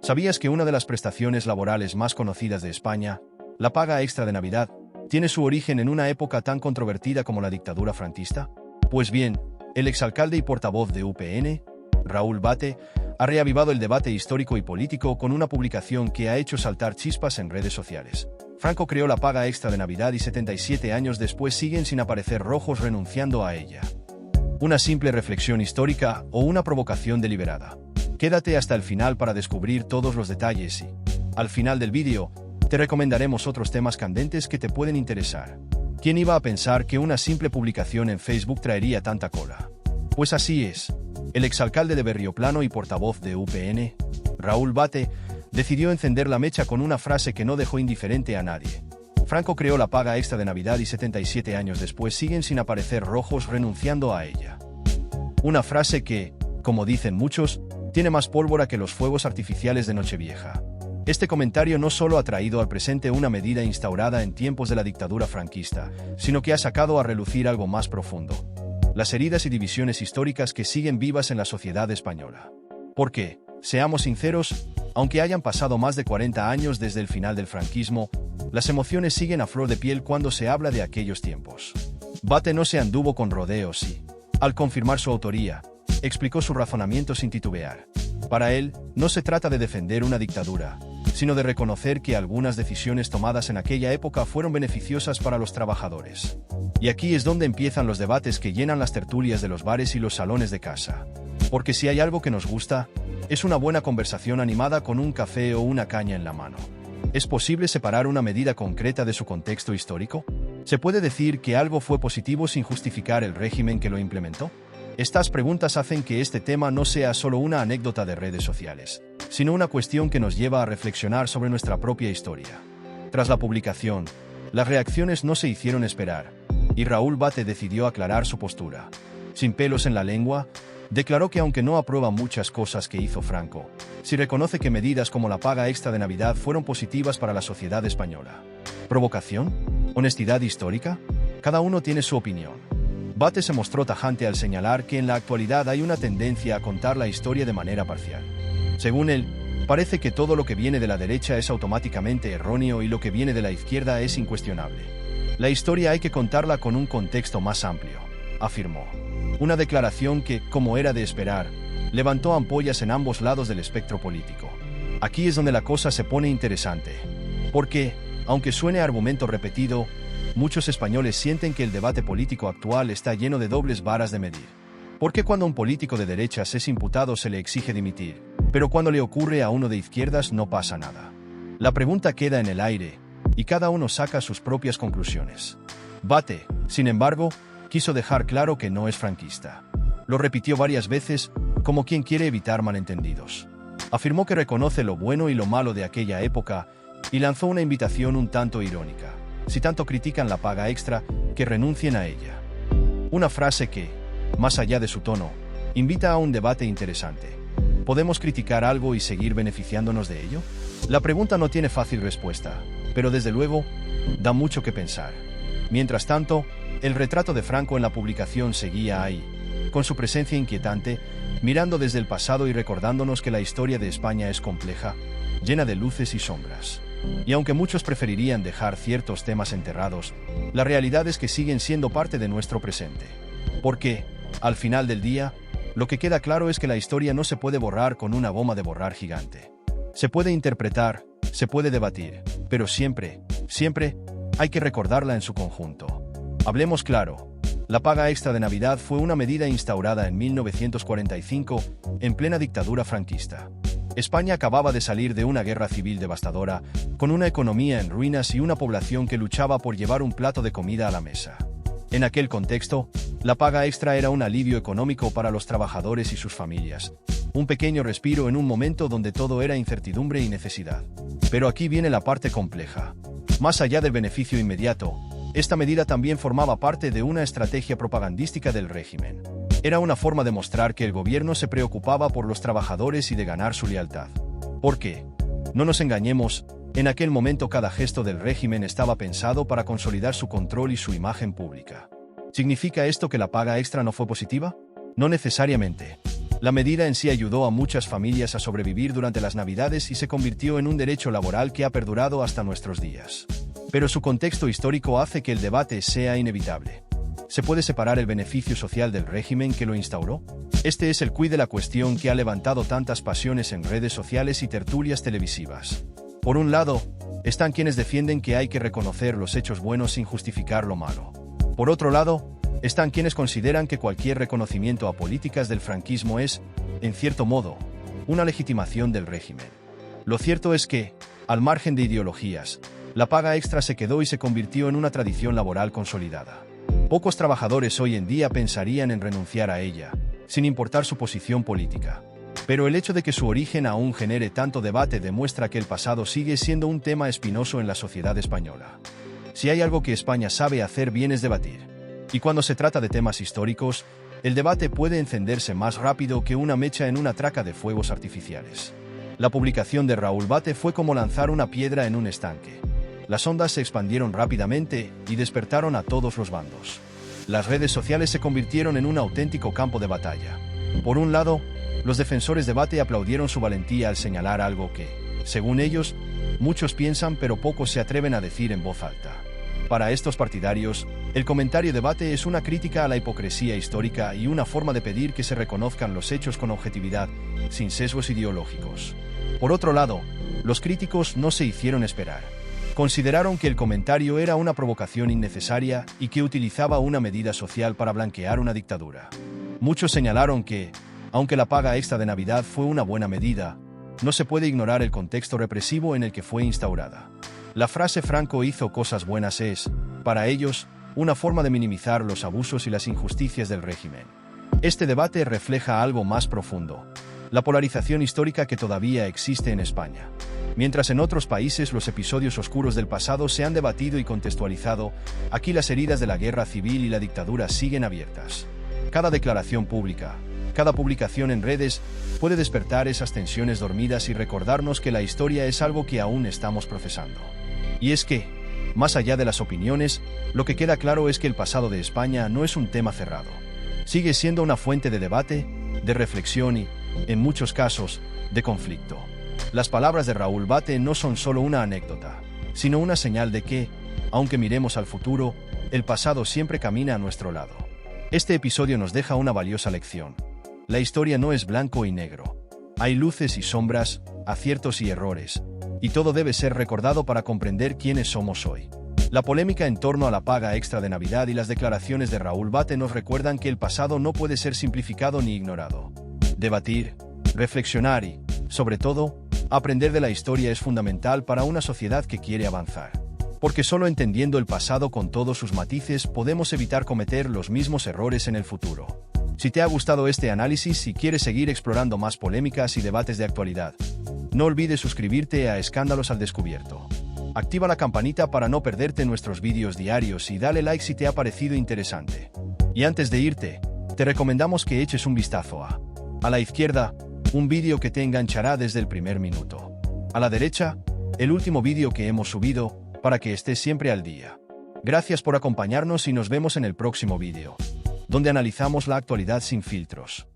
¿Sabías que una de las prestaciones laborales más conocidas de España, la paga extra de Navidad, tiene su origen en una época tan controvertida como la dictadura franquista? Pues bien, el exalcalde y portavoz de UPN, Raúl Bate, ha reavivado el debate histórico y político con una publicación que ha hecho saltar chispas en redes sociales. Franco creó la paga extra de Navidad y 77 años después siguen sin aparecer rojos renunciando a ella. ¿Una simple reflexión histórica o una provocación deliberada? Quédate hasta el final para descubrir todos los detalles y, al final del vídeo, te recomendaremos otros temas candentes que te pueden interesar. ¿Quién iba a pensar que una simple publicación en Facebook traería tanta cola? Pues así es. El exalcalde de Berrioplano y portavoz de UPN, Raúl Bate, decidió encender la mecha con una frase que no dejó indiferente a nadie. Franco creó la paga extra de Navidad y 77 años después siguen sin aparecer rojos renunciando a ella. Una frase que, como dicen muchos, tiene más pólvora que los fuegos artificiales de Nochevieja. Este comentario no solo ha traído al presente una medida instaurada en tiempos de la dictadura franquista, sino que ha sacado a relucir algo más profundo: las heridas y divisiones históricas que siguen vivas en la sociedad española. Porque, seamos sinceros, aunque hayan pasado más de 40 años desde el final del franquismo, las emociones siguen a flor de piel cuando se habla de aquellos tiempos. Bate no se anduvo con rodeos y, al confirmar su autoría, explicó su razonamiento sin titubear. Para él, no se trata de defender una dictadura, sino de reconocer que algunas decisiones tomadas en aquella época fueron beneficiosas para los trabajadores. Y aquí es donde empiezan los debates que llenan las tertulias de los bares y los salones de casa. Porque si hay algo que nos gusta, es una buena conversación animada con un café o una caña en la mano. ¿Es posible separar una medida concreta de su contexto histórico? ¿Se puede decir que algo fue positivo sin justificar el régimen que lo implementó? Estas preguntas hacen que este tema no sea solo una anécdota de redes sociales, sino una cuestión que nos lleva a reflexionar sobre nuestra propia historia. Tras la publicación, las reacciones no se hicieron esperar, y Raúl Bate decidió aclarar su postura. Sin pelos en la lengua, declaró que aunque no aprueba muchas cosas que hizo Franco, sí reconoce que medidas como la paga extra de Navidad fueron positivas para la sociedad española. ¿Provocación? ¿Honestidad histórica? Cada uno tiene su opinión. Bate se mostró tajante al señalar que en la actualidad hay una tendencia a contar la historia de manera parcial. Según él, parece que todo lo que viene de la derecha es automáticamente erróneo y lo que viene de la izquierda es incuestionable. La historia hay que contarla con un contexto más amplio, afirmó. Una declaración que, como era de esperar, levantó ampollas en ambos lados del espectro político. Aquí es donde la cosa se pone interesante. Porque, aunque suene argumento repetido, muchos españoles sienten que el debate político actual está lleno de dobles varas de medir. ¿Por qué cuando un político de derechas es imputado se le exige dimitir, pero cuando le ocurre a uno de izquierdas no pasa nada? La pregunta queda en el aire, y cada uno saca sus propias conclusiones. Bate, sin embargo, quiso dejar claro que no es franquista. Lo repitió varias veces, como quien quiere evitar malentendidos. Afirmó que reconoce lo bueno y lo malo de aquella época, y lanzó una invitación un tanto irónica: si tanto critican la paga extra, que renuncien a ella. Una frase que, más allá de su tono, invita a un debate interesante. ¿Podemos criticar algo y seguir beneficiándonos de ello? La pregunta no tiene fácil respuesta, pero desde luego, da mucho que pensar. Mientras tanto, el retrato de Franco en la publicación seguía ahí, con su presencia inquietante, mirando desde el pasado y recordándonos que la historia de España es compleja, llena de luces y sombras. Y aunque muchos preferirían dejar ciertos temas enterrados, la realidad es que siguen siendo parte de nuestro presente. Porque, al final del día, lo que queda claro es que la historia no se puede borrar con una goma de borrar gigante. Se puede interpretar, se puede debatir, pero siempre, siempre, hay que recordarla en su conjunto. Hablemos claro. La paga extra de Navidad fue una medida instaurada en 1945, en plena dictadura franquista. España acababa de salir de una guerra civil devastadora, con una economía en ruinas y una población que luchaba por llevar un plato de comida a la mesa. En aquel contexto, la paga extra era un alivio económico para los trabajadores y sus familias, un pequeño respiro en un momento donde todo era incertidumbre y necesidad. Pero aquí viene la parte compleja. Más allá del beneficio inmediato, esta medida también formaba parte de una estrategia propagandística del régimen. Era una forma de mostrar que el gobierno se preocupaba por los trabajadores y de ganar su lealtad. ¿Por qué? No nos engañemos, en aquel momento cada gesto del régimen estaba pensado para consolidar su control y su imagen pública. ¿Significa esto que la paga extra no fue positiva? No necesariamente. La medida en sí ayudó a muchas familias a sobrevivir durante las Navidades y se convirtió en un derecho laboral que ha perdurado hasta nuestros días. Pero su contexto histórico hace que el debate sea inevitable. ¿Se puede separar el beneficio social del régimen que lo instauró? Este es el quid de la cuestión que ha levantado tantas pasiones en redes sociales y tertulias televisivas. Por un lado, están quienes defienden que hay que reconocer los hechos buenos sin justificar lo malo. Por otro lado, están quienes consideran que cualquier reconocimiento a políticas del franquismo es, en cierto modo, una legitimación del régimen. Lo cierto es que, al margen de ideologías, la paga extra se quedó y se convirtió en una tradición laboral consolidada. Pocos trabajadores hoy en día pensarían en renunciar a ella, sin importar su posición política. Pero el hecho de que su origen aún genere tanto debate demuestra que el pasado sigue siendo un tema espinoso en la sociedad española. Si hay algo que España sabe hacer bien es debatir. Y cuando se trata de temas históricos, el debate puede encenderse más rápido que una mecha en una traca de fuegos artificiales. La publicación de Raúl Bate fue como lanzar una piedra en un estanque. Las ondas se expandieron rápidamente y despertaron a todos los bandos. Las redes sociales se convirtieron en un auténtico campo de batalla. Por un lado, los defensores de Bate aplaudieron su valentía al señalar algo que, según ellos, muchos piensan pero pocos se atreven a decir en voz alta. Para estos partidarios, el comentario de Bate es una crítica a la hipocresía histórica y una forma de pedir que se reconozcan los hechos con objetividad, sin sesgos ideológicos. Por otro lado, los críticos no se hicieron esperar. Consideraron que el comentario era una provocación innecesaria y que utilizaba una medida social para blanquear una dictadura. Muchos señalaron que, aunque la paga extra de Navidad fue una buena medida, no se puede ignorar el contexto represivo en el que fue instaurada. La frase "Franco hizo cosas buenas" es, para ellos, una forma de minimizar los abusos y las injusticias del régimen. Este debate refleja algo más profundo: la polarización histórica que todavía existe en España. Mientras en otros países los episodios oscuros del pasado se han debatido y contextualizado, aquí las heridas de la guerra civil y la dictadura siguen abiertas. Cada declaración pública, cada publicación en redes, puede despertar esas tensiones dormidas y recordarnos que la historia es algo que aún estamos procesando. Y es que, más allá de las opiniones, lo que queda claro es que el pasado de España no es un tema cerrado. Sigue siendo una fuente de debate, de reflexión y, en muchos casos, de conflicto. Las palabras de Raúl Bate no son solo una anécdota, sino una señal de que, aunque miremos al futuro, el pasado siempre camina a nuestro lado. Este episodio nos deja una valiosa lección. La historia no es blanco y negro. Hay luces y sombras, aciertos y errores, y todo debe ser recordado para comprender quiénes somos hoy. La polémica en torno a la paga extra de Navidad y las declaraciones de Raúl Bate nos recuerdan que el pasado no puede ser simplificado ni ignorado. Debatir, reflexionar y, sobre todo, aprender de la historia es fundamental para una sociedad que quiere avanzar. Porque solo entendiendo el pasado con todos sus matices podemos evitar cometer los mismos errores en el futuro. Si te ha gustado este análisis y quieres seguir explorando más polémicas y debates de actualidad, no olvides suscribirte a Escándalos al Descubierto. Activa la campanita para no perderte nuestros vídeos diarios y dale like si te ha parecido interesante. Y antes de irte, te recomendamos que eches un vistazo a la izquierda, un vídeo que te enganchará desde el primer minuto. A la derecha, el último vídeo que hemos subido, para que estés siempre al día. Gracias por acompañarnos y nos vemos en el próximo vídeo, donde analizamos la actualidad sin filtros.